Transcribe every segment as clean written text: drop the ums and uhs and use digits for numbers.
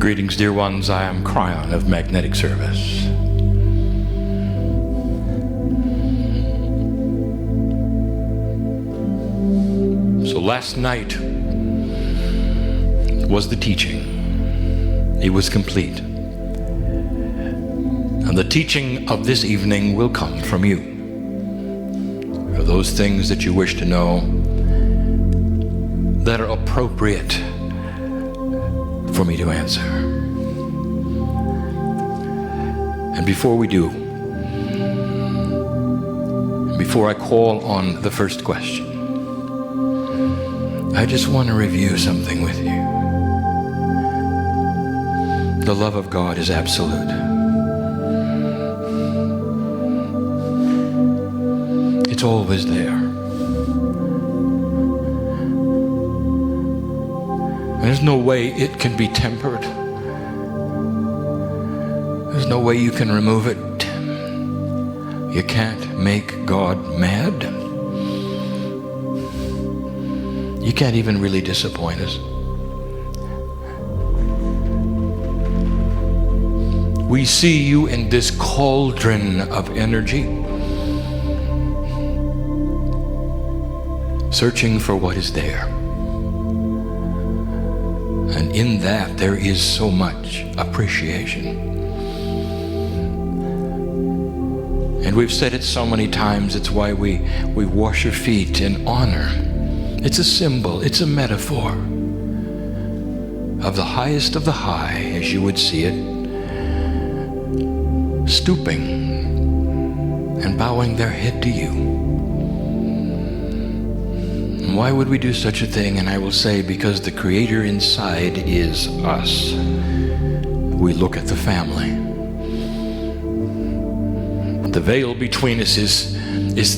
Greetings, dear ones. I am Kryon of Magnetic Service. So last night was the teaching. It was complete. And the teaching of this evening will come from you. For those things that you wish to know that are appropriate for me to answer. And before we do, before I call on the first question, I just want to review something with you. The love of God is absolute. It's always there. There's no way it can be tempered. There's no way you can remove it. You can't make God mad. You can't even really disappoint us. We see you in this cauldron of energy, searching for what is there. And in that, there is so much appreciation. And we've said it so many times, it's why we wash your feet in honor. It's a symbol, it's a metaphor of the highest of the high, as you would see it, stooping and bowing their head to you. Why would we do such a thing? And I will say, because the Creator inside is us. We look at the family. The veil between us is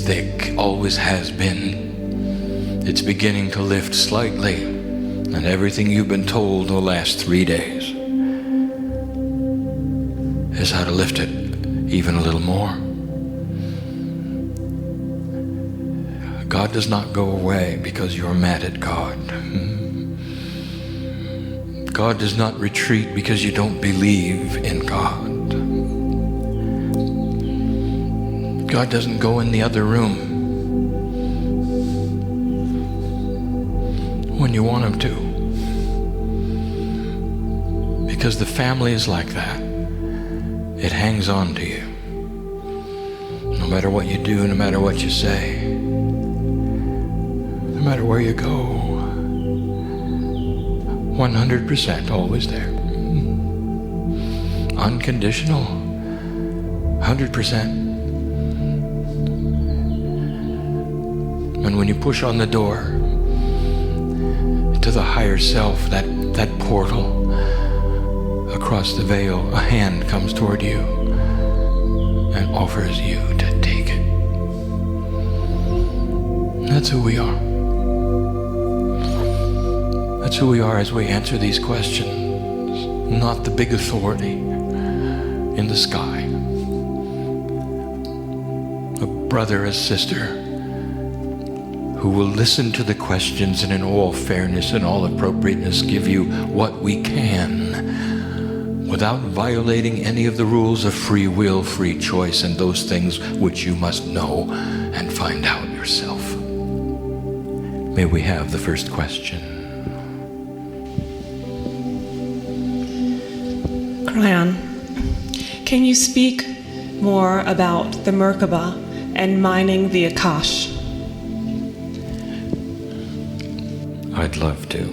thick, always has been. It's beginning to lift slightly, and everything you've been told the last 3 days is how to lift it even a little more. God does not go away because you're mad at God. God does not retreat because you don't believe in God. God doesn't go in the other room when you want him to. Because the family is like that. It hangs on to you. No matter what you do, no matter what you say. No matter where you go, 100% always there. Unconditional, 100%. And when you push on the door to the higher self, that portal across the veil, a hand comes toward you and offers you to take it. That's who we are. That's who we are as we answer these questions, not the big authority in the sky. A brother, a sister, who will listen to the questions and in all fairness and all appropriateness give you what we can without violating any of the rules of free will, free choice, and those things which you must know and find out yourself. May we have the first question. Kryon, can you speak more about the Merkabah and mining the Akash? I'd love to.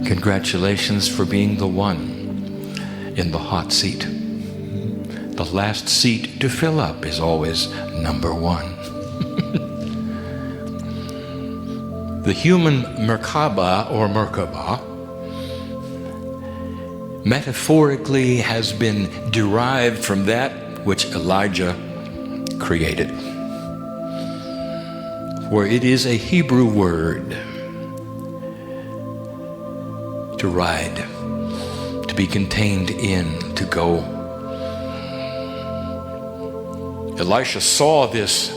Congratulations for being the one in the hot seat. The last seat to fill up is always number one. The human Merkabah or Merkabah metaphorically has been derived from that which Elijah created, where it is a Hebrew word to ride, to be contained in, to go. Elisha saw this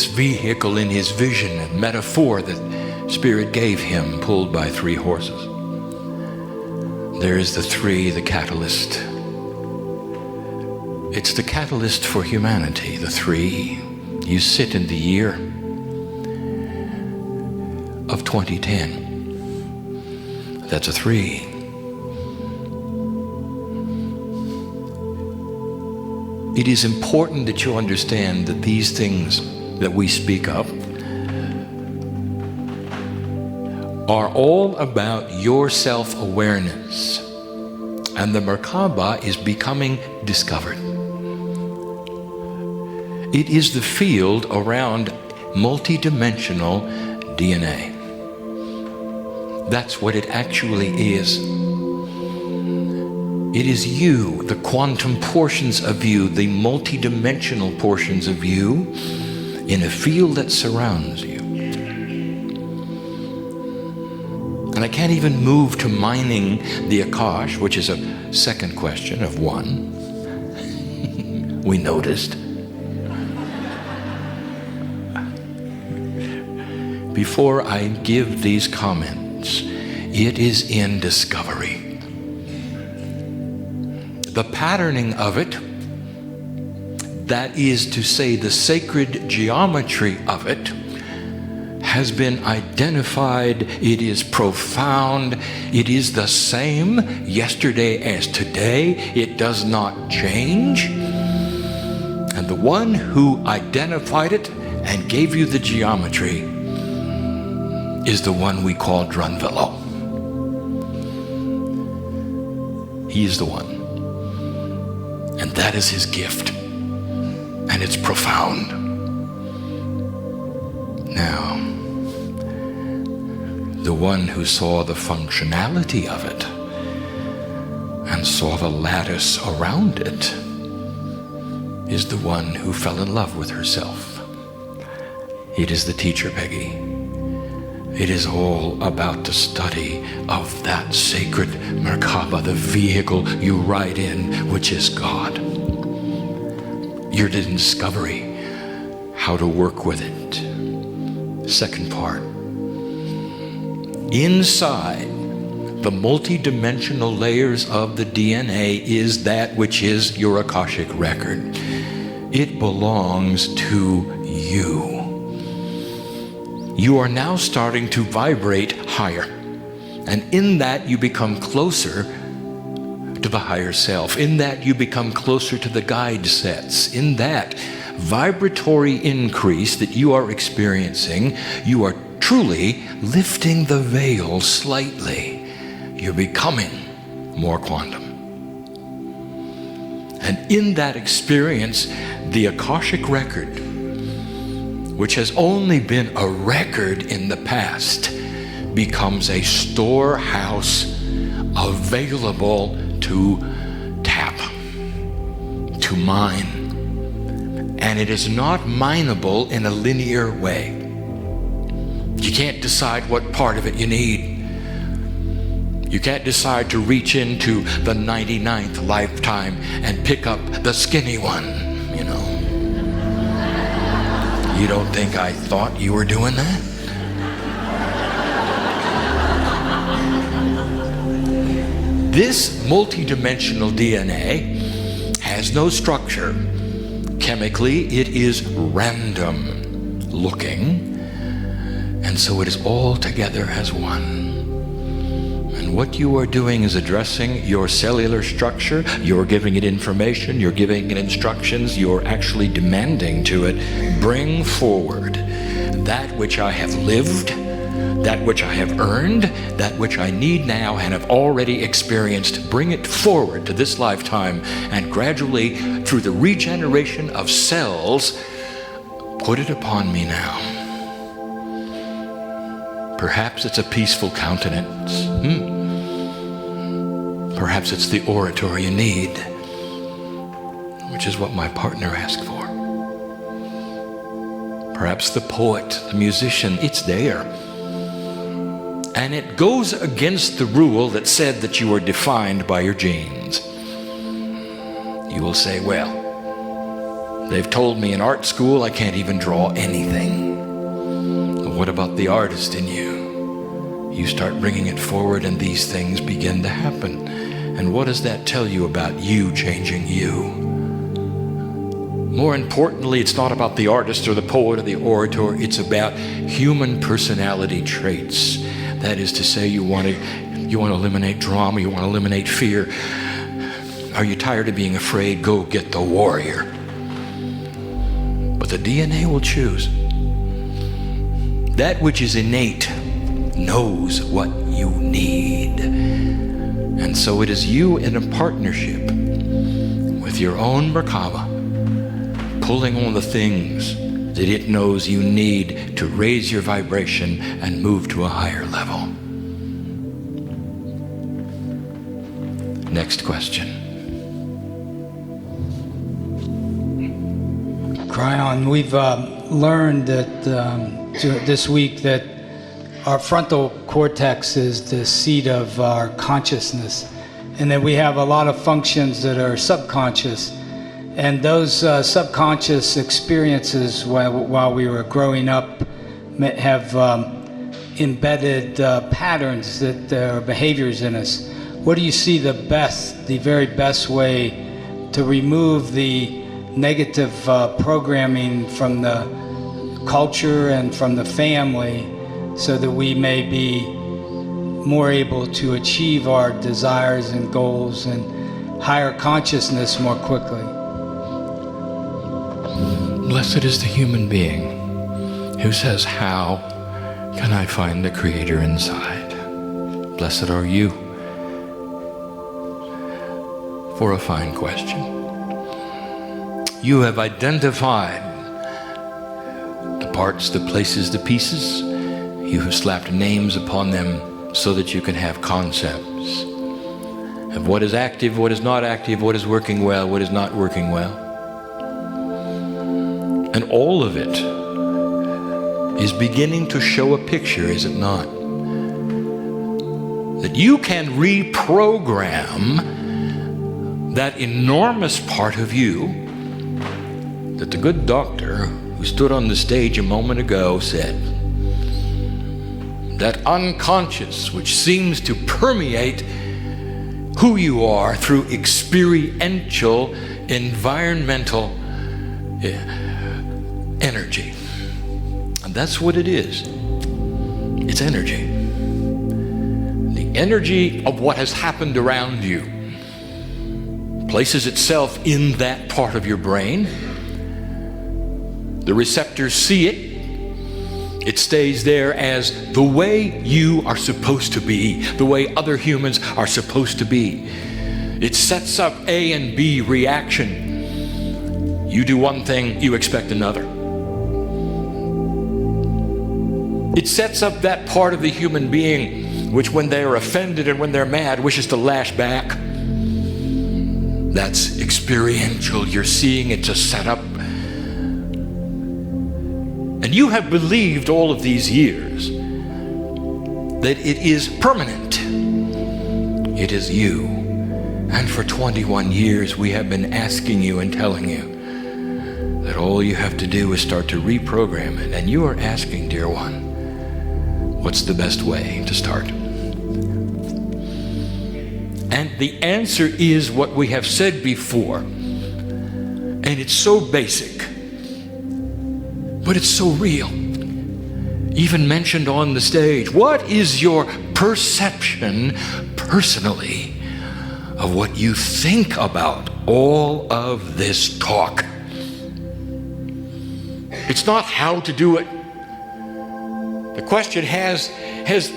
vehicle in his vision, a metaphor that Spirit gave him, pulled by 3 horses. There is the three, the catalyst. It's the catalyst for humanity, the three. You sit in the year of 2010. That's a three. It is important that you understand that these things that we speak of are all about your self-awareness. And the Merkabah is becoming discovered. It is the field around multidimensional DNA. That's what it actually is. It is you, the quantum portions of you, the multidimensional portions of you in a field that surrounds you. And I can't even move to mining the Akash, which is a second question of one. We noticed. Before I give these comments, it is in discovery. The patterning of it, that is to say the sacred geometry of it, has been identified. It is profound. It is the same yesterday as today. It does not change. And the one who identified it and gave you the geometry is the one we call Drunvalo. He is the one. And that is his gift. And it's profound. Now, the one who saw the functionality of it and saw the lattice around it is the one who fell in love with herself. It is the teacher, Peggy. It is all about the study of that sacred Merkabah, the vehicle you ride in, which is God. Your discovery, how to work with it. Second part. Inside the multidimensional layers of the DNA is that which is your Akashic record. It belongs to you. You are now starting to vibrate higher. And in that you become closer to the higher self. In that you become closer to the guide sets. In that vibratory increase that you are experiencing, you are truly lifting the veil slightly. You're becoming more quantum. And in that experience, the Akashic record, which has only been a record in the past, becomes a storehouse available to tap, to mine. And it is not mineable in a linear way. You can't decide what part of it you need. You can't decide to reach into the 99th lifetime and pick up the skinny one, you know. You don't think I thought you were doing that? This multidimensional DNA has no structure. Chemically, it is random looking, and so it is all together as one. And what you are doing is addressing your cellular structure. You're giving it information. You're giving it instructions. You're actually demanding to it, bring forward that which I have lived, that which I have earned, that which I need now and have already experienced. Bring it forward to this lifetime, and gradually, through the regeneration of cells, put it upon me now. Perhaps it's a peaceful countenance. Perhaps it's the orator you need, which is what my partner asked for. Perhaps the poet, the musician, it's there. And it goes against the rule that said that you are defined by your genes. You will say, well, they've told me in art school I can't even draw anything. What about the artist in you? you start bringing it forward and these things begin to happen. And what does that tell you about you changing you? More importantly, it's not about the artist or the poet or the orator. It's about human personality traits. That is to say, you want to eliminate drama, you want to eliminate fear. Are you tired of being afraid? Go get the warrior. But the DNA will choose. That which is innate knows what you need. And so it is you in a partnership with your own Merkabah, pulling on the things that it knows you need to raise your vibration and move to a higher level. Next question. Kryon, we've learned that this week that our frontal cortex is the seat of our consciousness, and that we have a lot of functions that are subconscious. And those subconscious experiences while we were growing up have embedded patterns that are behaviors in us. What do you see the very best way to remove the negative programming from the culture and from the family so that we may be more able to achieve our desires and goals and higher consciousness more quickly? Blessed is the human being who says, how can I find the Creator inside? Blessed are you for a fine question. You have identified the parts, the places, the pieces. You have slapped names upon them so that you can have concepts of what is active, what is not active, what is working well, what is not working well. And all of it is beginning to show a picture, is it not? That you can reprogram that enormous part of you that the good doctor who stood on the stage a moment ago said, that unconscious which seems to permeate who you are through experiential, environmental energy. And that's what it is. It's energy. The energy of what has happened around you places itself in that part of your brain. The receptors see it. It stays there as the way you are supposed to be, the way other humans are supposed to be. It sets up A and B reaction. You do one thing, you expect another. It sets up that part of the human being which, when they are offended and when they're mad, wishes to lash back. That's experiential. You're seeing it's a setup. And you have believed all of these years that it is permanent. It is you. And for 21 years we have been asking you and telling you that all you have to do is start to reprogram it. And you are asking, dear one, what's the best way to start? And the answer is what we have said before. And it's so basic, but it's so real. Even mentioned on the stage. What is your perception personally of what you think about all of this talk? It's not how to do it. The question has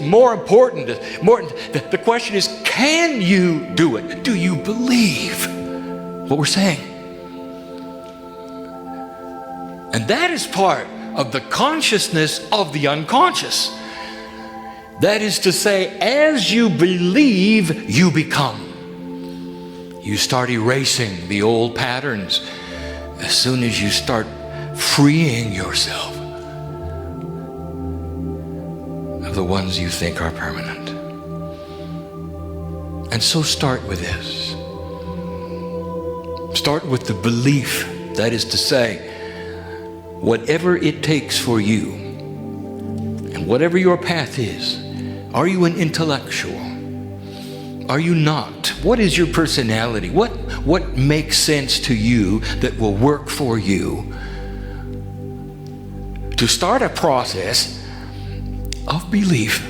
more important. The question is, can you do it? Do you believe what we're saying? And that is part of the consciousness of the unconscious. That is to say, as you believe, you become. You start erasing the old patterns as soon as you start freeing yourself of the ones you think are permanent. And so start with this. Start with the belief, that is to say, whatever it takes for you, and whatever your path is, Are you an intellectual? Are you not? What is your personality? What makes sense to you that will work for you to start a process of belief?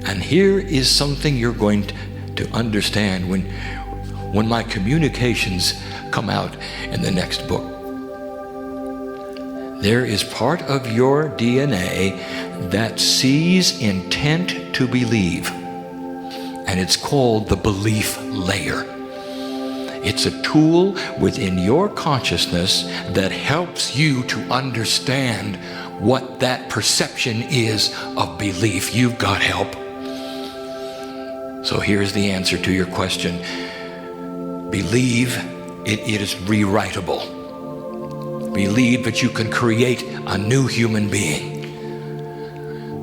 And here is something you're going to understand when my communications come out in the next book. There is part of your DNA that sees intent to believe, and it's called the belief layer. It's a tool within your consciousness that helps you to understand what that perception is of belief. You've got help. So here's the answer to your question. Believe it is rewritable. Believe that you can create a new human being.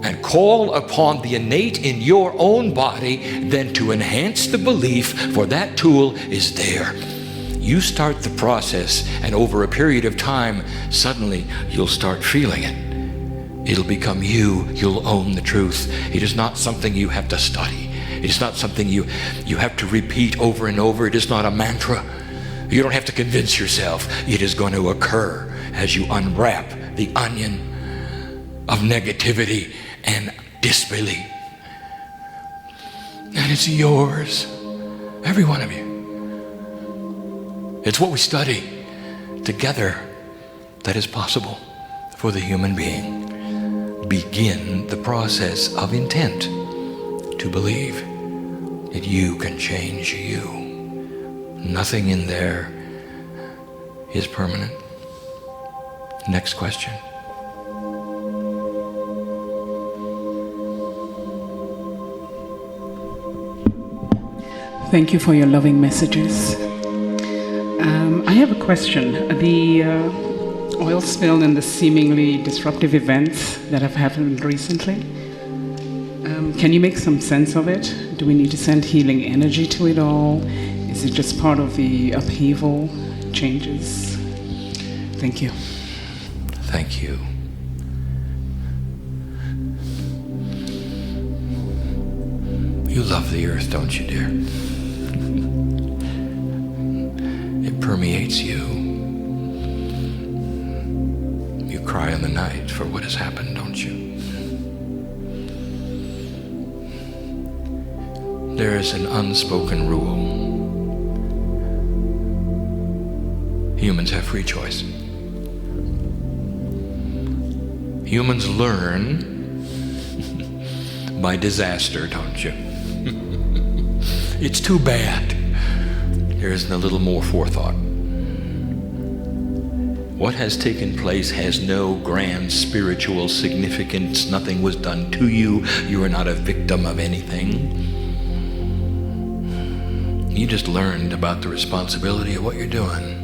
And call upon the innate in your own body then to enhance the belief, for that tool is there. You start the process, and over a period of time, suddenly you'll start feeling it. It'll become you. You'll own the truth. It is not something you have to study. It is not something you have to repeat over and over. It is not a mantra. You don't have to convince yourself. It is going to occur as you unwrap the onion of negativity and disbelief. And it's yours. Every one of you. It's what we study together that is possible for the human being. Begin the process of intent to believe that you can change you. Nothing in there is permanent. Next question. Thank you for your loving messages. I have a question. The oil spill and the seemingly disruptive events that have happened recently, can you make some sense of it? Do we need to send healing energy to it all? Is it just part of the upheaval, changes? Thank you. Thank you. You love the earth, don't you, dear? It permeates you. You cry in the night for what has happened, don't you? There is an unspoken rule. Humans have free choice. Humans learn by disaster, don't you? It's too bad there isn't a little more forethought. What has taken place has no grand spiritual significance. Nothing was done to you. You are not a victim of anything. You just learned about the responsibility of what you're doing.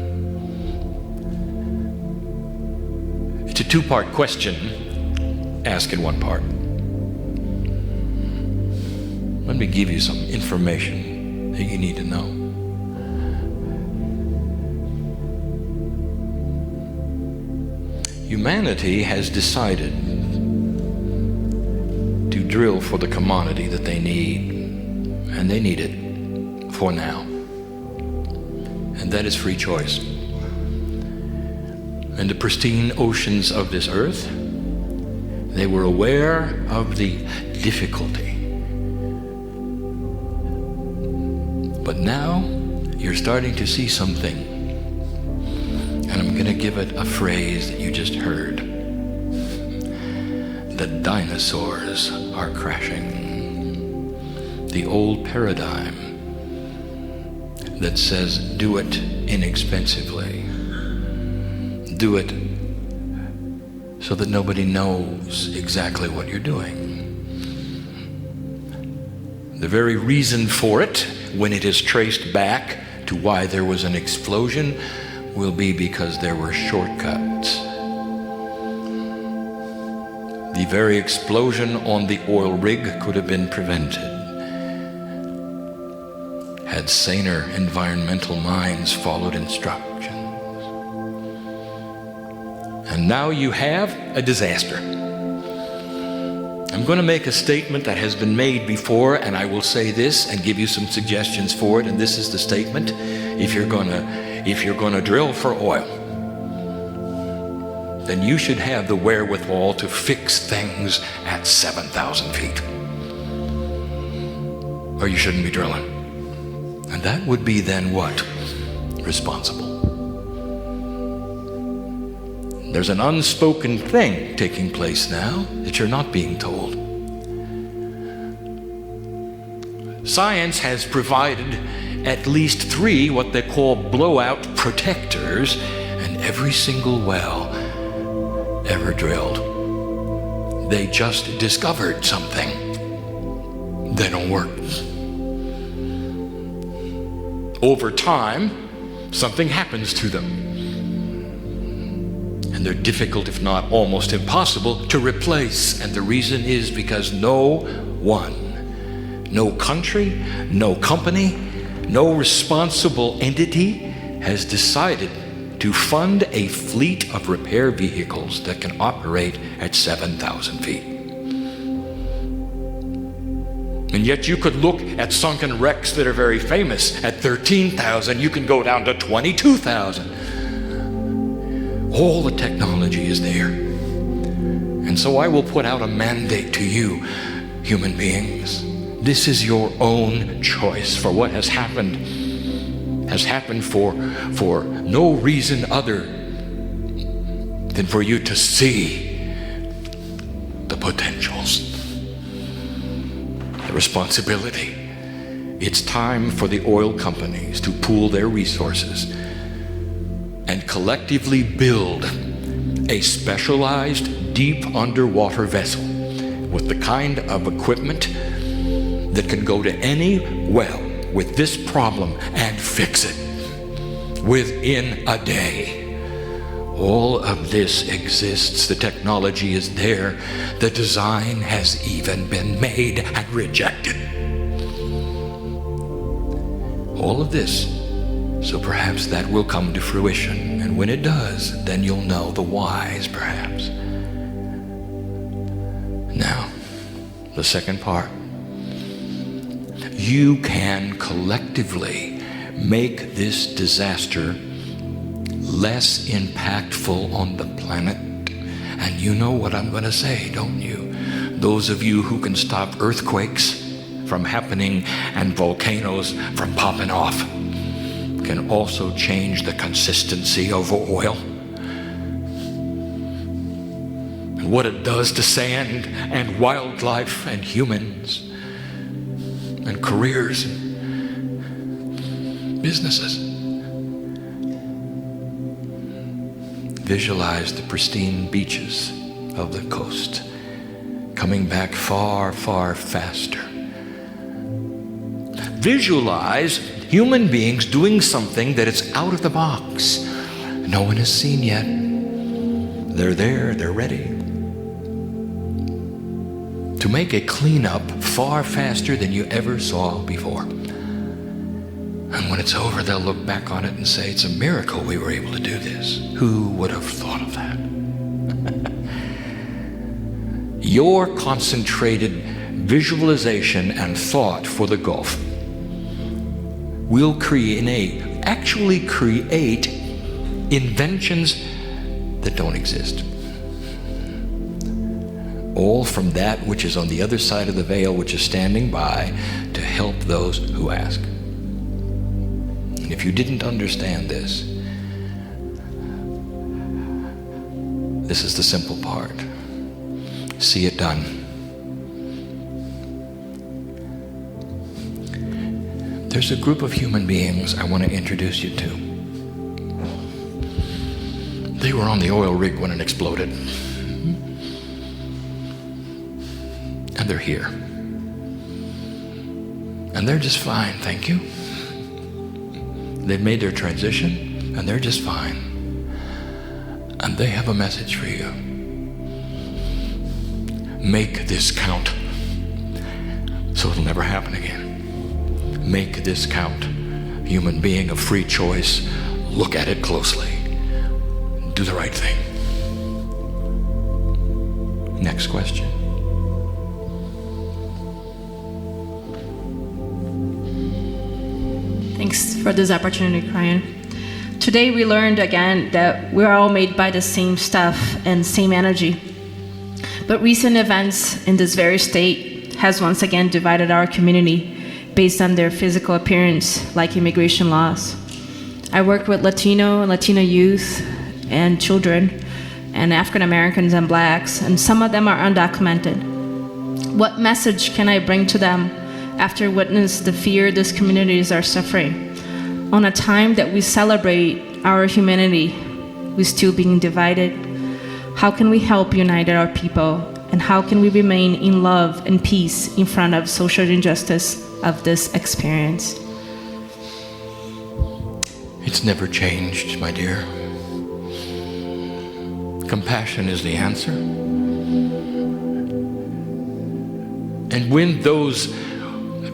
It's a two-part question. Ask in one part. Let me give you some information that you need to know. Humanity has decided to drill for the commodity that they need, and they need it for now. And that is free choice. In the pristine oceans of this earth, they were aware of the difficulty. But now you're starting to see something. And I'm going to give it a phrase that you just heard. The dinosaurs are crashing. The old paradigm that says do it inexpensively. Do it so that nobody knows exactly what you're doing. The very reason for it, when it is traced back to why there was an explosion, will be because there were shortcuts. The very explosion on the oil rig could have been prevented had saner environmental minds followed instructions. And now you have a disaster. I'm going to make a statement that has been made before, and I will say this and give you some suggestions for it. And this is the statement: if you're going to drill for oil, then you should have the wherewithal to fix things at 7,000 feet, or you shouldn't be drilling. And that would be then what? Responsible. There's an unspoken thing taking place now that you're not being told. Science has provided at least 3 what they call blowout protectors, and every single well ever drilled, they just discovered something. They don't work. Over time, something happens to them. And they're difficult, if not almost impossible, to replace. And the reason is because no one, no country, no company, no responsible entity has decided to fund a fleet of repair vehicles that can operate at 7,000 feet. And yet you could look at sunken wrecks that are very famous. At 13,000, you can go down to 22,000. All the technology is there. And so I will put out a mandate to you, human beings. This is your own choice, for what has happened for no reason other than for you to see the potentials, the responsibility. It's time for the oil companies to pool their resources and collectively build a specialized deep underwater vessel with the kind of equipment that can go to any well with this problem and fix it within a day. All of this exists. The technology is there. The design has even been made and rejected. All of this. So perhaps that will come to fruition. And when it does, then you'll know the whys, perhaps. Now, the second part. You can collectively make this disaster less impactful on the planet. And you know what I'm going to say, don't you? Those of you who can stop earthquakes from happening and volcanoes from popping off can also change the consistency of oil. And what it does to sand and wildlife and humans and careers and businesses. Visualize the pristine beaches of the coast coming back far, far faster. Visualize human beings doing something that is out of the box. No one has seen yet. They're there, they're ready to make a cleanup far faster than you ever saw before. And when it's over, they'll look back on it and say, it's a miracle we were able to do this. Who would have thought of that? Your concentrated visualization and thought for the Gulf will actually create inventions that don't exist. All from that which is on the other side of the veil, which is standing by to help those who ask. And if you didn't understand this, this is the simple part. See it done. There's a group of human beings I want to introduce you to. They were on the oil rig when it exploded. And they're here. And they're just fine, thank you. They've made their transition, and they're just fine. And they have a message for you. Make this count, so it'll never happen again. Make this count. Human being of free choice, look at it closely. Do the right thing. Next question. Thanks for this opportunity, Kryon. Today we learned again that we're all made by the same stuff and same energy. But recent events in this very state has once again divided our community based on their physical appearance, like immigration laws. I work with Latino and Latina youth and children and African Americans and blacks, and some of them are undocumented. What message can I bring to them after witnessing the fear these communities are suffering? On a time that we celebrate our humanity, we're still being divided. How can we help unite our people? And how can we remain in love and peace in front of social injustice of this experience? It's never changed, my dear. Compassion is the answer. And when those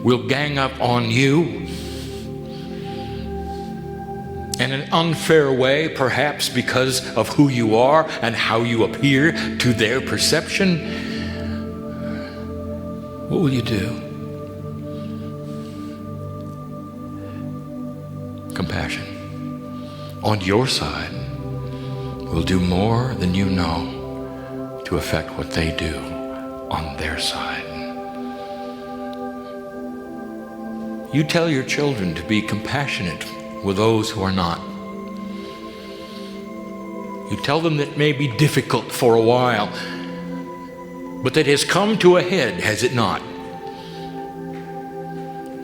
will gang up on you in an unfair way, perhaps because of who you are and how you appear to their perception, what will you do? Compassion on your side will do more than you know to affect what they do on their side. You tell your children to be compassionate with those who are not. You tell them that it may be difficult for a while, but that has come to a head, has it not?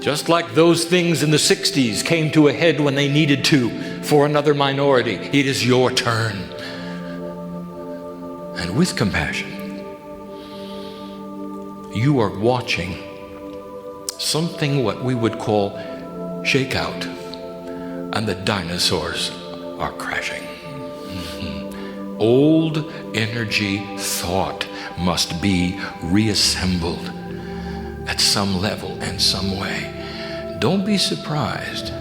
Just like those things in the 60s came to a head when they needed to for another minority, it is your turn. And with compassion, you are watching something what we would call shakeout, and the dinosaurs are crashing. Old energy thought must be reassembled at some level and some way. Don't be surprised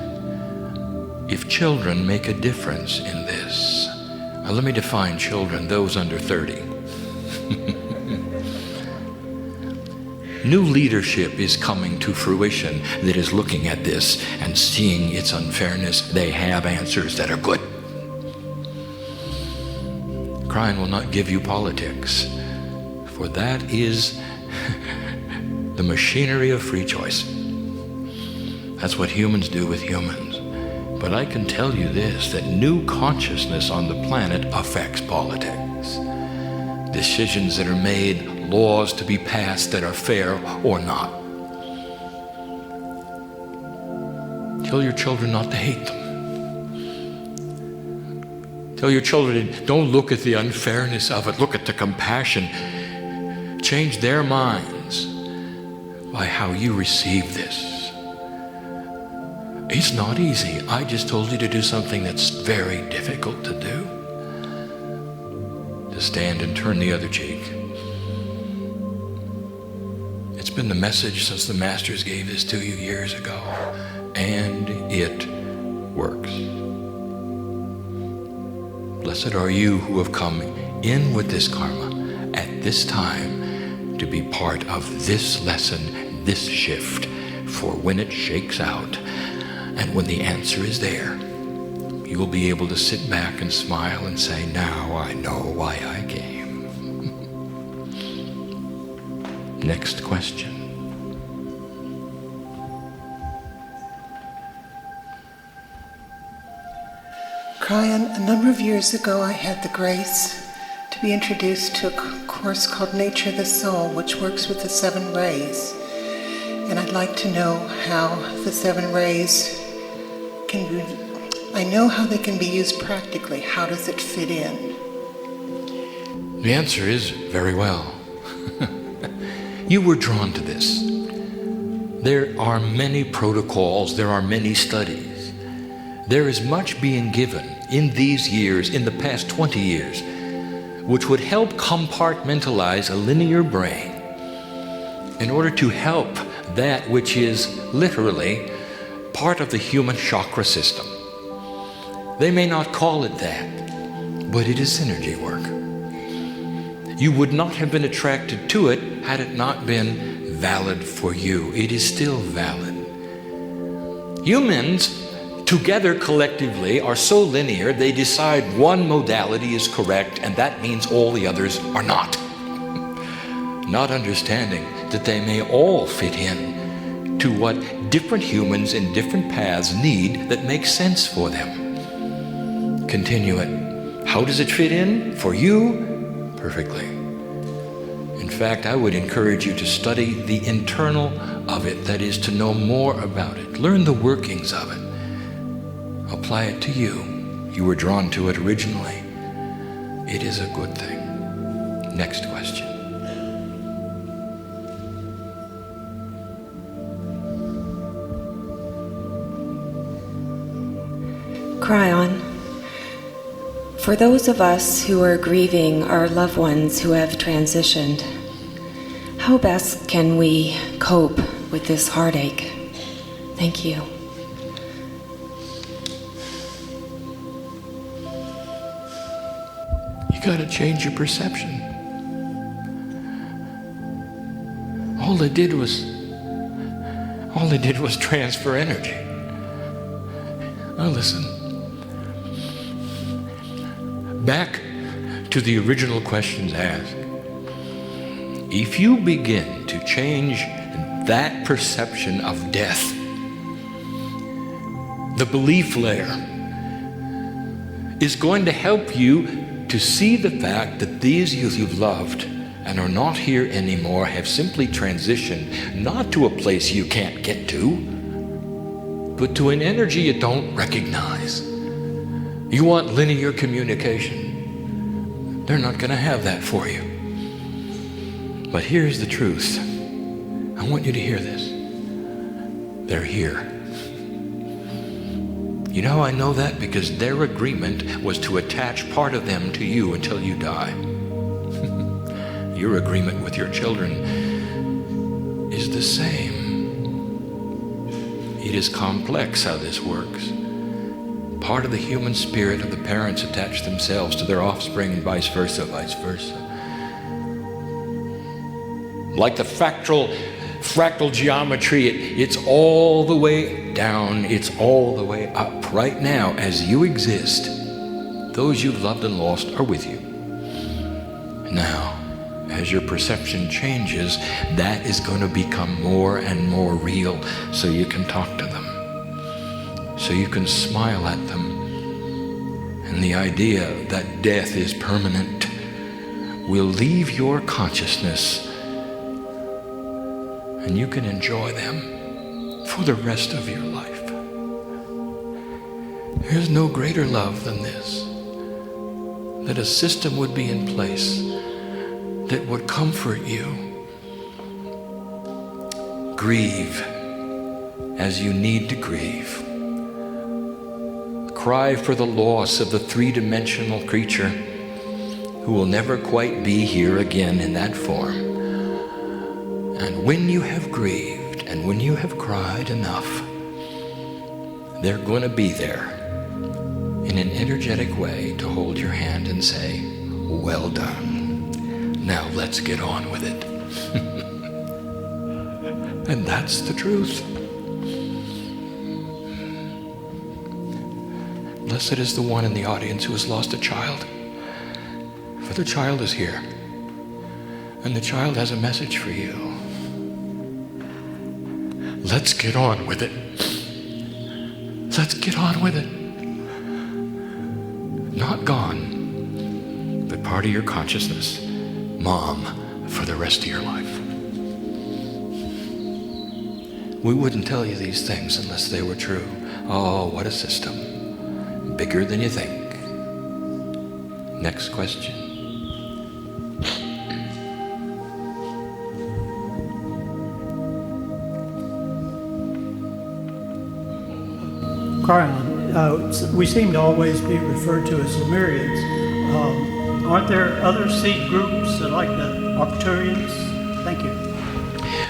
if children make a difference in this. Now, let me define children, those under 30. New leadership is coming to fruition that is looking at this and seeing its unfairness. They have answers that are good. Kryon will not give you politics, for that is the machinery of free choice. That's what humans do with humans. But I can tell you this, that new consciousness on the planet affects politics. Decisions that are made, laws to be passed that are fair or not. Tell your children not to hate them. Tell your children, don't look at the unfairness of it, look at the compassion. Change their minds by how you receive this. It's not easy. I just told you to do something that's very difficult to do. To stand and turn the other cheek. It's been the message since the masters gave this to you years ago, and it works. Blessed are you who have come in with this karma at this time to be part of this lesson, this shift, for when it shakes out and when the answer is there, you will be able to sit back and smile and say, now I know why I came. Next question. Kryon, a number of years ago I had the grace to be introduced to a course called Nature of the Soul, which works with the 7 rays. And I'd like to know how the 7 rays can be, I know how they can be used practically. How does it fit in? The answer is very well. You were drawn to this. There are many protocols, there are many studies. There is much being given in these years, in the past 20 years, which would help compartmentalize a linear brain in order to help that which is literally part of the human chakra system. They may not call it that, but it is synergy work. You would not have been attracted to it had it not been valid for you. It is still valid. Humans, together collectively, are so linear they decide one modality is correct and that means all the others are not. Not understanding that they may all fit in to what different humans in different paths need that makes sense for them. Continue it. How does it fit in? For you, perfectly. In fact, I would encourage you to study the internal of it, that is, to know more about it. Learn the workings of it. Apply it to you. You were drawn to it originally. It is a good thing. Next question. Kryon, for those of us who are grieving our loved ones who have transitioned, how best can we cope with this heartache? Thank you. You got to change your perception. All they did was transfer energy. Now listen. Back to the original questions asked. If you begin to change that perception of death, the belief layer is going to help you to see the fact that these you've loved and are not here anymore have simply transitioned not to a place you can't get to, but to an energy you don't recognize. You want linear communication. They're not going to have that for you. But here's the truth. I want you to hear this. They're here. You know how I know that? Because their agreement was to attach part of them to you until you die. Your agreement with your children is the same. It is complex how this works. Part of the human spirit of the parents attach themselves to their offspring and vice versa, vice versa. Like the fractal geometry, it's all the way down, it's all the way up. Right now, as you exist, those you've loved and lost are with you. Now, as your perception changes, that is going to become more and more real, so you can talk to them, so you can smile at them. And the idea that death is permanent will leave your consciousness, and you can enjoy them for the rest of your life. There's no greater love than this, that a system would be in place that would comfort you. Grieve as you need to grieve. Cry for the loss of the three-dimensional creature who will never quite be here again in that form. And when you have grieved and when you have cried enough, they're going to be there in an energetic way to hold your hand and say, well done. Now let's get on with it. And that's the truth. Blessed is the one in the audience who has lost a child, for the child is here, and the child has a message for you. Let's get on with it. Let's get on with it. Not gone, but part of your consciousness. Mom, for the rest of your life. We wouldn't tell you these things unless they were true. Oh, what a system. Bigger than you think. Next question. Kryon, we seem to always be referred to as Lemurians. Aren't there other seed groups like the Arcturians? Thank you.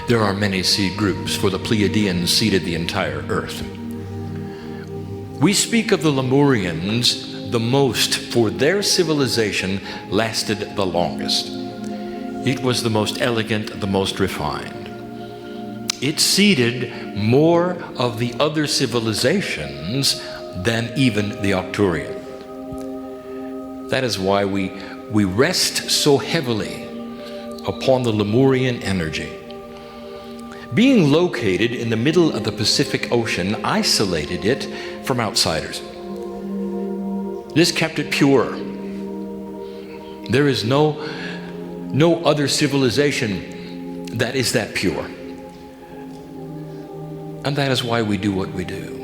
There are many seed groups, for the Pleiadians seeded the entire earth. We speak of the Lemurians the most, for their civilization lasted the longest. It was the most elegant, the most refined. it seeded more of the other civilizations than even the Arcturian. That is why we rest so heavily upon the Lemurian energy. Being located in the middle of the Pacific Ocean isolated it from outsiders. This kept it pure. There is no other civilization that is that pure. And that is why we do what we do.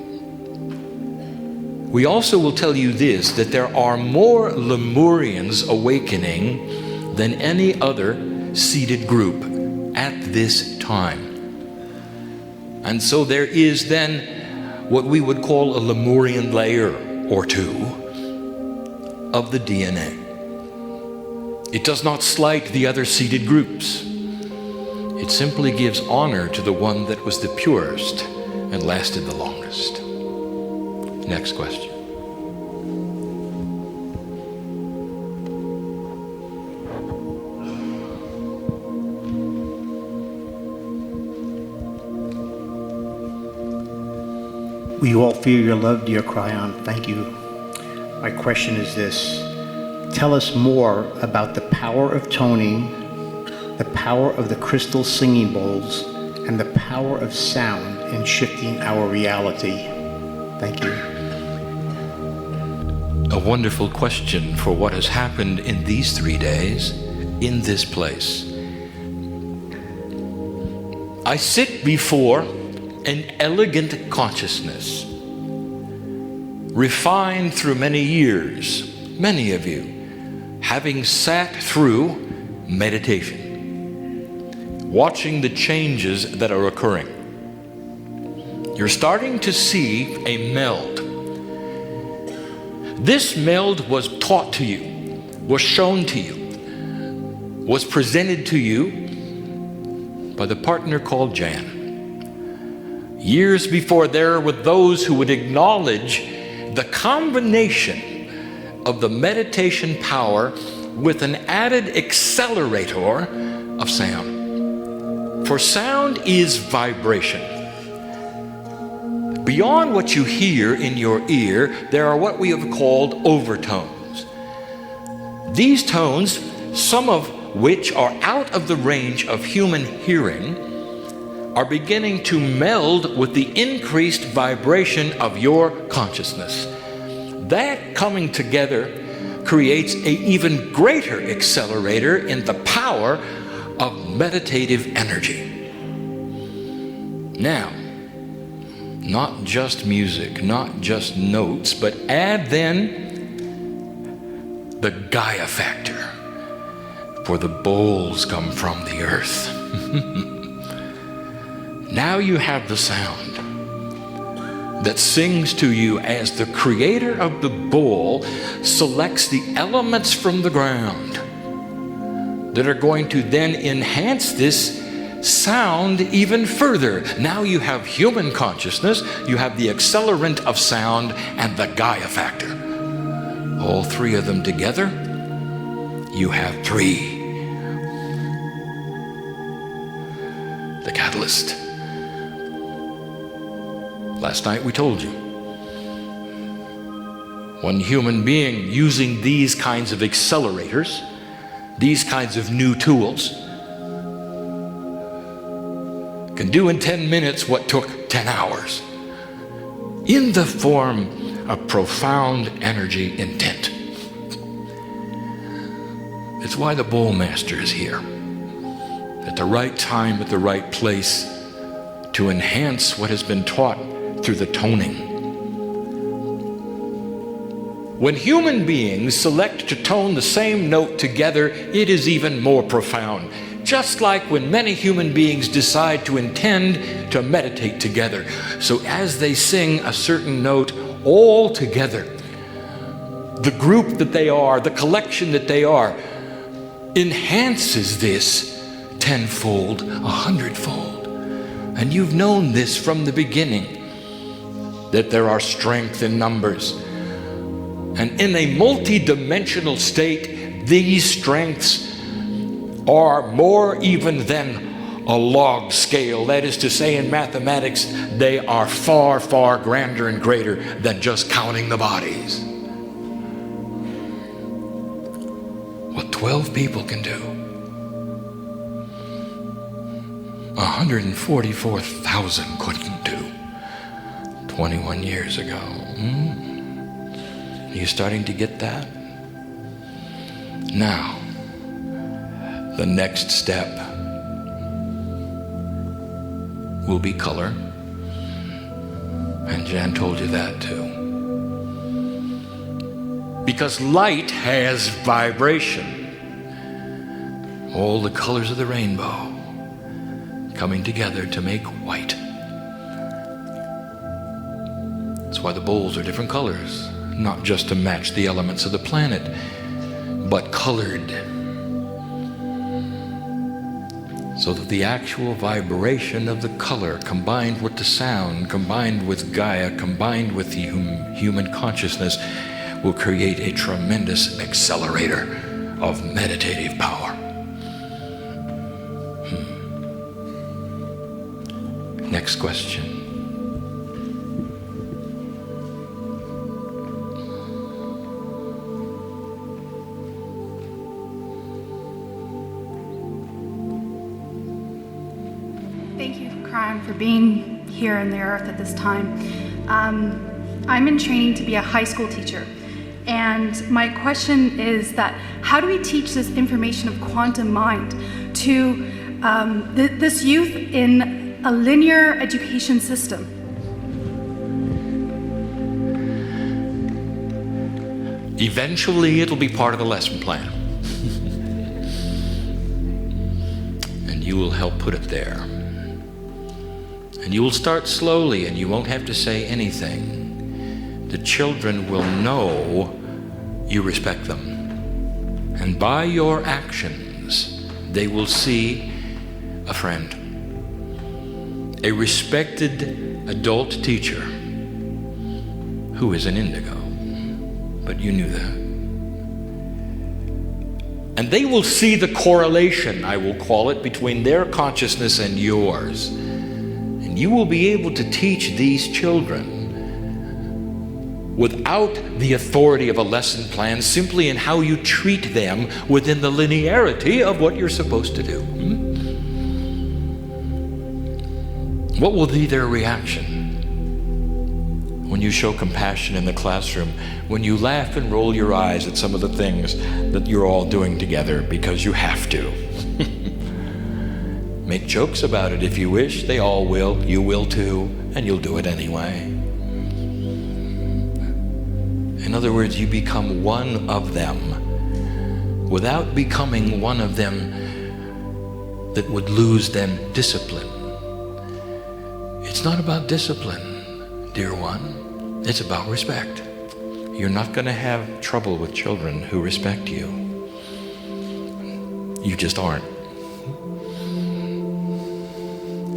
We also will tell you this, that there are more Lemurians awakening than any other seeded group at this time. And so there is then what we would call a Lemurian layer or two of the DNA. It does not slight the other seeded groups. It simply gives honor to the one that was the purest and lasted the longest. Next question. We all feel your love, dear Kryon. Thank you. My question is this. Tell us more about the power of toning, the power of the crystal singing bowls, and the power of sound in shifting our reality. Thank you. A wonderful question for what has happened in these 3 days in this place. I sit before an elegant consciousness, refined through many years, many of you, having sat through meditation, watching the changes that are occurring. You're starting to see a meld. This meld was taught to you, was shown to you, was presented to you by the partner called Jan. Years before, there were those who would acknowledge the combination of the meditation power with an added accelerator of sound. For sound is vibration. Beyond what you hear in your ear, there are what we have called overtones. These tones, some of which are out of the range of human hearing, are beginning to meld with the increased vibration of your consciousness. That coming together creates an even greater accelerator in the power of meditative energy. Now, not just music, not just notes, but add then the Gaia factor, for the bowls come from the earth. Now you have the sound that sings to you as the creator of the bowl selects the elements from the ground that are going to then enhance this sound even further. Now you have human consciousness, you have the accelerant of sound, and the Gaia factor. All three of them together, you have three. The catalyst. Last night we told you. One human being using these kinds of accelerators, these kinds of new tools, can do in 10 minutes what took 10 hours in the form of profound energy intent. It's why the bowl master is here, at the right time, at the right place, to enhance what has been taught through the toning. When human beings select to tone the same note together, it is even more profound. Just like when many human beings decide to intend to meditate together. So as they sing a certain note all together, the group that they are, the collection that they are, enhances this tenfold, 100-fold. And you've known this from the beginning, that there are strength in numbers. And in a multi-dimensional state, these strengths are more even than a log scale. That is to say, in mathematics, they are far, far grander and greater than just counting the bodies. What 12 people can do, 144,000 couldn't do 21 years ago. Are you starting to get that? Now, the next step will be color. And Jan told you that too. Because light has vibration. All the colors of the rainbow coming together to make white. That's why the bowls are different colors, not just to match the elements of the planet, but colored, so that the actual vibration of the color combined with the sound, combined with Gaia, combined with the human consciousness will create a tremendous accelerator of meditative power. Next question. Thank you, Kryon, for being here in the earth at this time. I'm in training to be a high school teacher. And my question is that how do we teach this information of quantum mind to this youth in a linear education system? Eventually, it'll be part of the lesson plan. And you will help put it there. And you will start slowly, and you won't have to say anything. The children will know you respect them. And by your actions, they will see a friend, a respected adult teacher who is an indigo. But you knew that. And they will see the correlation, I will call it, between their consciousness and yours. And you will be able to teach these children without the authority of a lesson plan, simply in how you treat them within the linearity of what you're supposed to do. What will be their reaction when you show compassion in the classroom, when you laugh and roll your eyes at some of the things that you're all doing together because you have to? Make jokes about it if you wish. They all will. You will too, and you'll do it anyway. In other words, you become one of them without becoming one of them that would lose them discipline. It's not about discipline, dear one. It's about respect. You're not going to have trouble with children who respect you. You just aren't.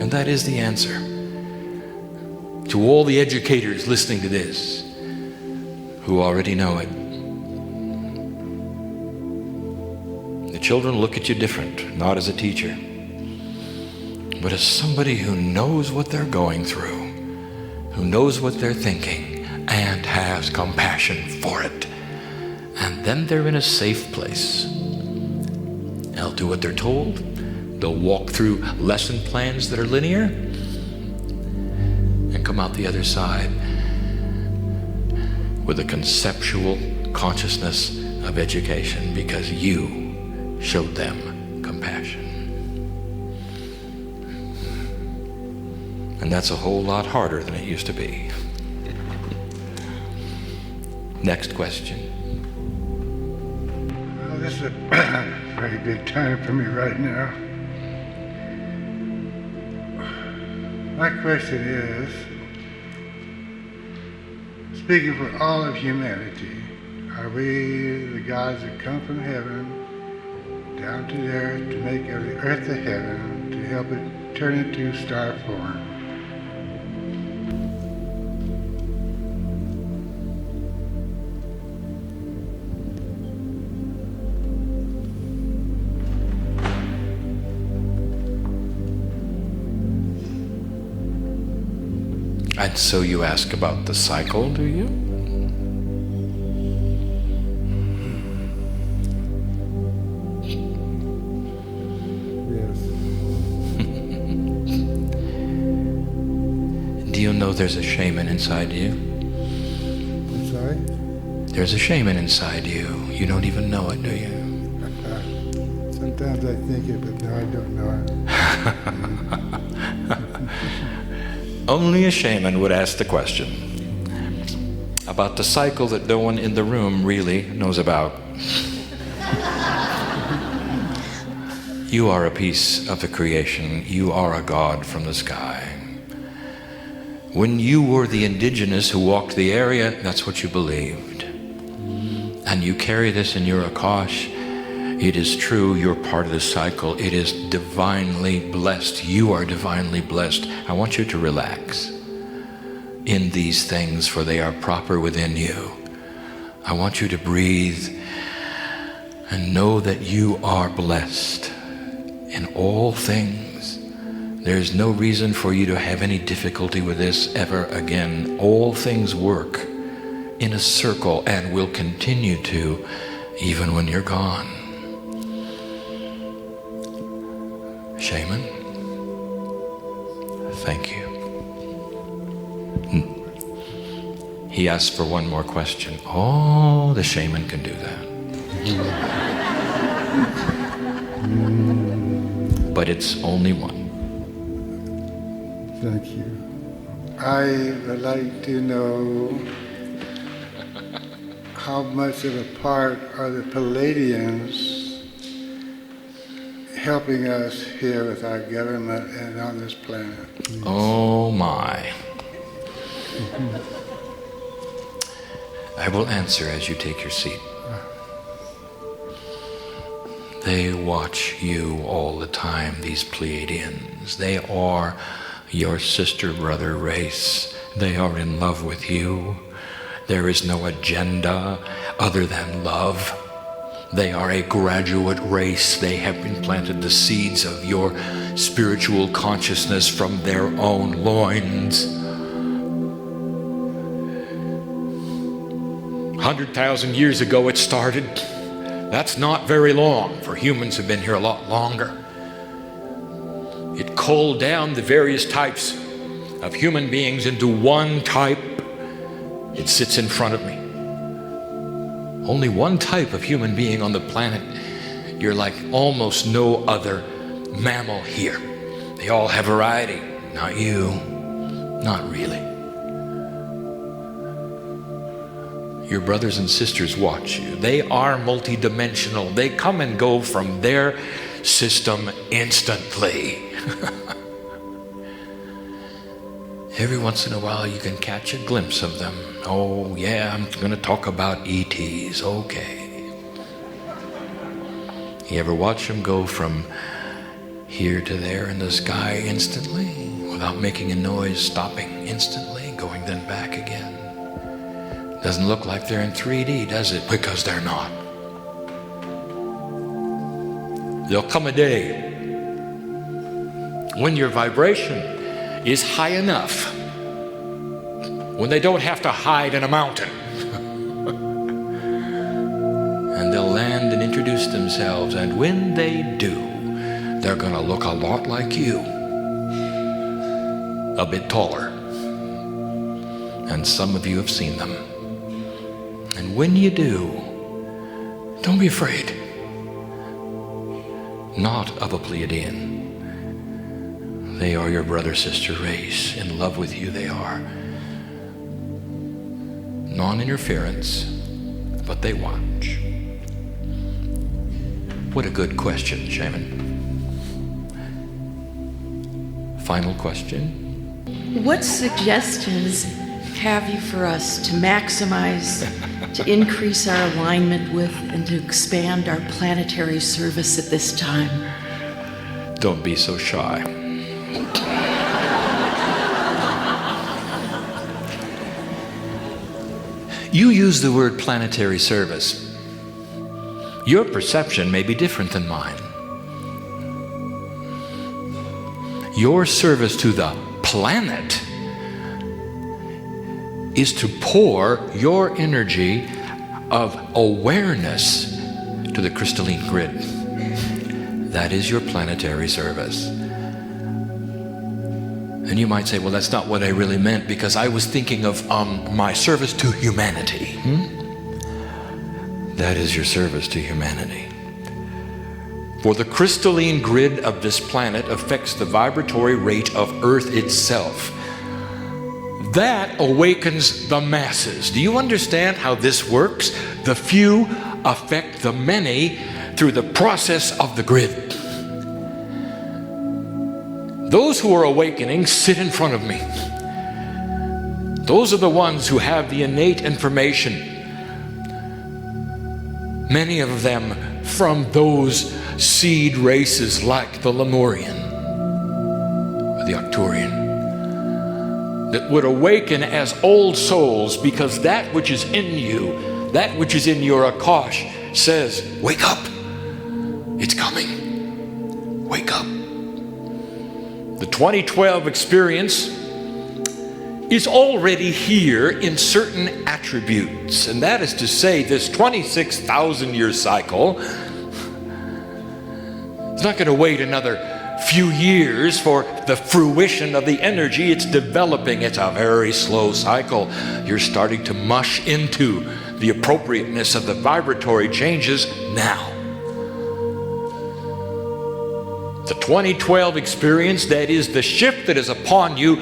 And that is the answer to all the educators listening to this who already know it. The children look at you different, not as a teacher, but as somebody who knows what they're going through, who knows what they're thinking, and has compassion for it. And then they're in a safe place. They'll do what they're told. They'll walk through lesson plans that are linear and come out the other side with a conceptual consciousness of education because you showed them compassion. And that's a whole lot harder than it used to be. Next question. Well, this is a very big time for me right now. My question is, speaking for all of humanity, are we the gods that come from heaven down to the earth to make the earth a heaven, to help it turn into star form? And so you ask about the cycle, do you? Yes. Do you know there's a shaman inside you? I'm sorry? There's a shaman inside you. You don't even know it, do you? Sometimes I think it, but no, I don't know it. Only a shaman would ask the question about the cycle that no one in the room really knows about. You are a piece of the creation. You are a god from the sky. When you were the indigenous who walked the area, that's what you believed. And you carry this in your Akash. It is true, you're part of the cycle. It is divinely blessed. You are divinely blessed. I want you to relax in these things, for they are proper within you. I want you to breathe and know that you are blessed in all things. There's no reason for you to have any difficulty with this ever again. All things work in a circle and will continue to, even when you're gone. Shaman, thank you. He asked for one more question. Oh, the shaman can do that. But it's only one. Thank you. I would like to know how much of a part are the Palladians helping us here with our government and on this planet? Oh my. I will answer as you take your seat. They watch you all the time, these Pleiadians. They are your sister-brother race. They are in love with you. There is no agenda other than love. They are a graduate race. They have implanted the seeds of your spiritual consciousness from their own loins. 100,000 years ago it started. That's not very long, for humans have been here a lot longer. It culled down the various types of human beings into one type. It sits in front of me. Only one type of human being on the planet. You're like almost no other mammal here. They all have variety. Not you. Not really. Your brothers and sisters watch you. They are multidimensional. They come and go from their system instantly. Every once in a while you can catch a glimpse of them. Oh yeah, I'm going to talk about ETs. Okay. You ever watch them go from here to there in the sky instantly without making a noise, stopping instantly, going then back again? Doesn't look like they're in 3D, does it? Because they're not. There'll come a day when your vibration is high enough, when they don't have to hide in a mountain. And they'll land and introduce themselves, and when they do, they're gonna look a lot like you. A bit taller. And some of you have seen them. And when you do, don't be afraid. Not of a Pleiadian. They are your brother-sister race. In love with you they are. Non-interference, but they watch. What a good question, Shaman. Final question? What suggestions have you for us to maximize, to increase our alignment with, and to expand our planetary service at this time? Don't be so shy. You use the word planetary service. Your perception may be different than mine. Your service to the planet is to pour your energy of awareness to the crystalline grid. That is your planetary service. And you might say, well, that's not what I really meant, because I was thinking of my service to humanity. That is your service to humanity. For the crystalline grid of this planet affects the vibratory rate of Earth itself. That awakens the masses. Do you understand how this works? The few affect the many through the process of the grid. Those who are awakening sit in front of me. Those are the ones who have the innate information. Many of them from those seed races like the Lemurian or the Arcturian, that would awaken as old souls, because that which is in you, that which is in your Akash says, wake up, it's coming, wake up. The 2012 experience is already here in certain attributes, and that is to say, this 26,000 year cycle is not going to wait another few years for the fruition of the energy. It's developing. It's a very slow cycle. You're starting to mush into the appropriateness of the vibratory changes now. The 2012 experience, that is the shift that is upon you,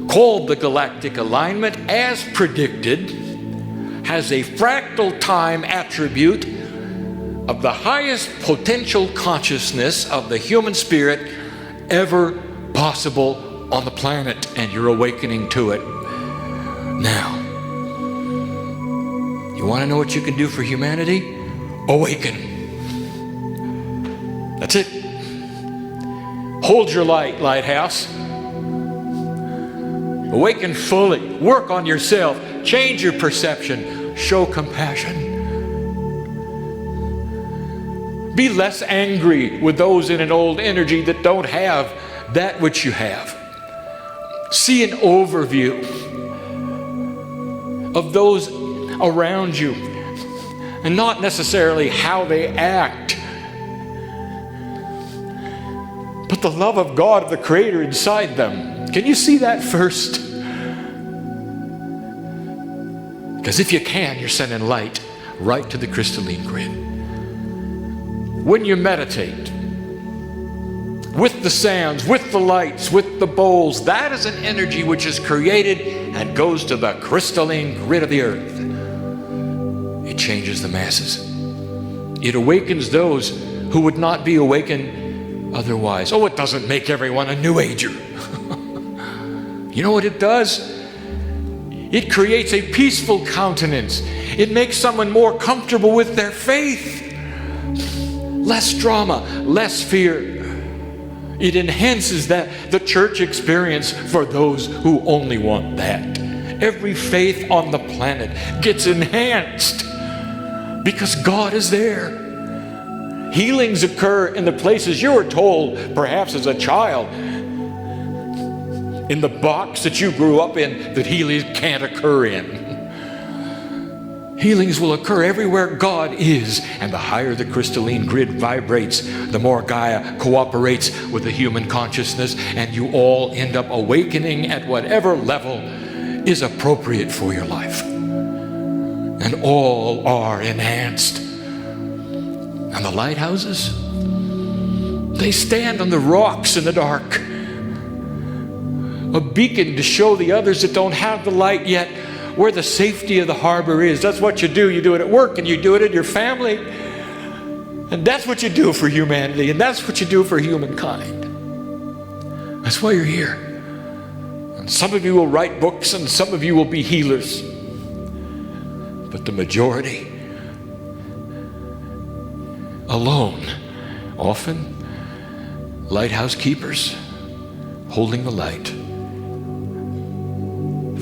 called the galactic alignment, as predicted, has a fractal time attribute of the highest potential consciousness of the human spirit ever possible on the planet, and you're awakening to it now. You want to know what you can do for humanity? Awaken. That's it. Hold your light, lighthouse. Awaken fully. Work on yourself. Change your perception. Show compassion. Be less angry with those in an old energy that don't have that which you have. See an overview of those around you, and not necessarily how they act, but the love of God, of the Creator inside them. Can you see that first? Because if you can, you're sending light right to the crystalline grid. When you meditate, with the sounds, with the lights, with the bowls, that is an energy which is created and goes to the crystalline grid of the earth. It changes the masses. It awakens those who would not be awakened otherwise. Oh, it doesn't make everyone a New Ager. You know what it does? It creates a peaceful countenance. It makes someone more comfortable with their faith. Less drama, less fear. It enhances the church experience for those who only want that. Every faith on the planet gets enhanced because God is there. Healings occur in the places you were told, perhaps as a child, in the box that you grew up in, that healings can't occur in. Healings will occur everywhere God is, and the higher the crystalline grid vibrates, the more Gaia cooperates with the human consciousness, and you all end up awakening at whatever level is appropriate for your life. And all are enhanced. And the lighthouses, they stand on the rocks in the dark, a beacon to show the others that don't have the light yet where the safety of the harbor is. That's what you do. You do it at work, and you do it in your family. And that's what you do for humanity, and that's what you do for humankind. That's why you're here. And some of you will write books, and some of you will be healers. But the majority, alone, often lighthouse keepers, holding the light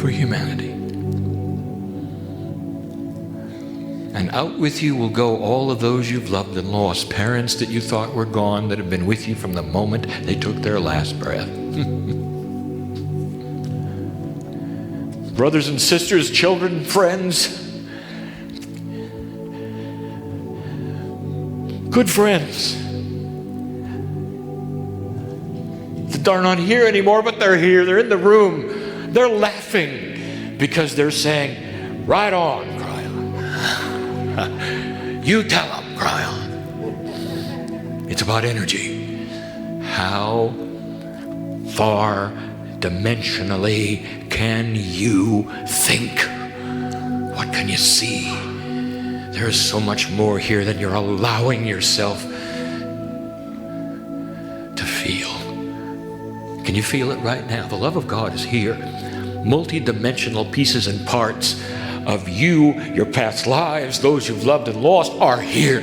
for humanity. And out with you will go all of those you've loved and lost, parents that you thought were gone, that have been with you from the moment they took their last breath. brothers and sisters, children, friends, good friends that are not here anymore, but they're here. They're in the room. They're laughing because they're saying, right on, Kryon. You tell them, Kryon. It's about energy. How far dimensionally can you think? What can you see? There is so much more here than you're allowing yourself to feel. Can you feel it right now? The love of God is here. Multi-dimensional pieces and parts of you, your past lives, those you've loved and lost are here.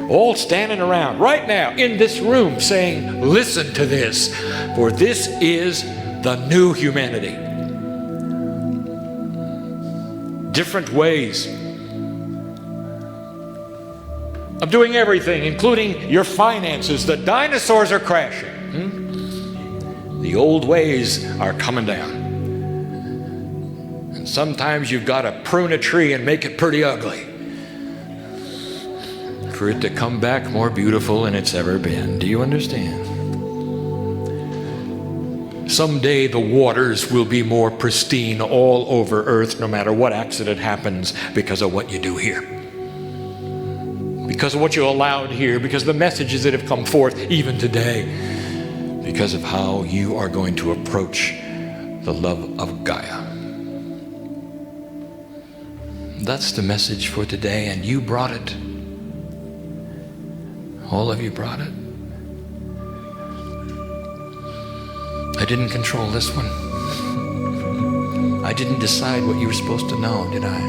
All standing around right now in this room saying, listen to this, for this is the new humanity. Different ways of doing everything, including your finances. The dinosaurs are crashing. The old ways are coming down. And sometimes you've got to prune a tree and make it pretty ugly for it to come back more beautiful than it's ever been. Do you understand? Someday the waters will be more pristine all over earth, no matter what accident happens, because of what you do here. Because of what you allowed here, because of the messages that have come forth even today, because of how you are going to approach the love of Gaia. That's the message for today, and you brought it. All of you brought it. I didn't control this one. I didn't decide what you were supposed to know, did I?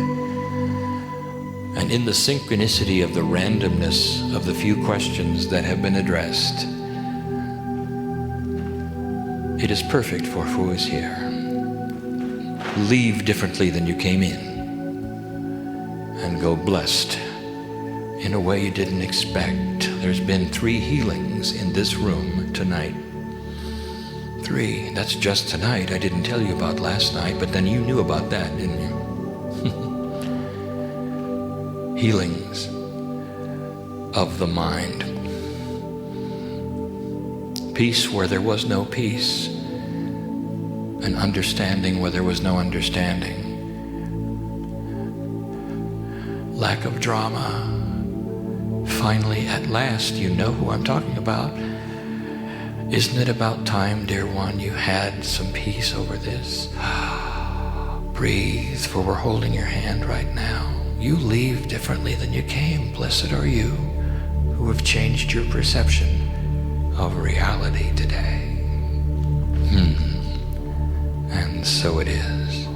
And in the synchronicity of the randomness of the few questions that have been addressed, it is perfect for who is here. Leave differently than you came in, and go blessed in a way you didn't expect. There's been 3 healings in this room tonight. 3. That's just tonight. I didn't tell you about last night, but then you knew about that, didn't you? Healings of the mind. Peace where there was no peace. And understanding where there was no understanding. Lack of drama. Finally, at last, you know who I'm talking about. Isn't it about time, dear one, you had some peace over this? Breathe, for we're holding your hand right now. You leave differently than you came. Blessed are you who have changed your perception of reality today. And so it is.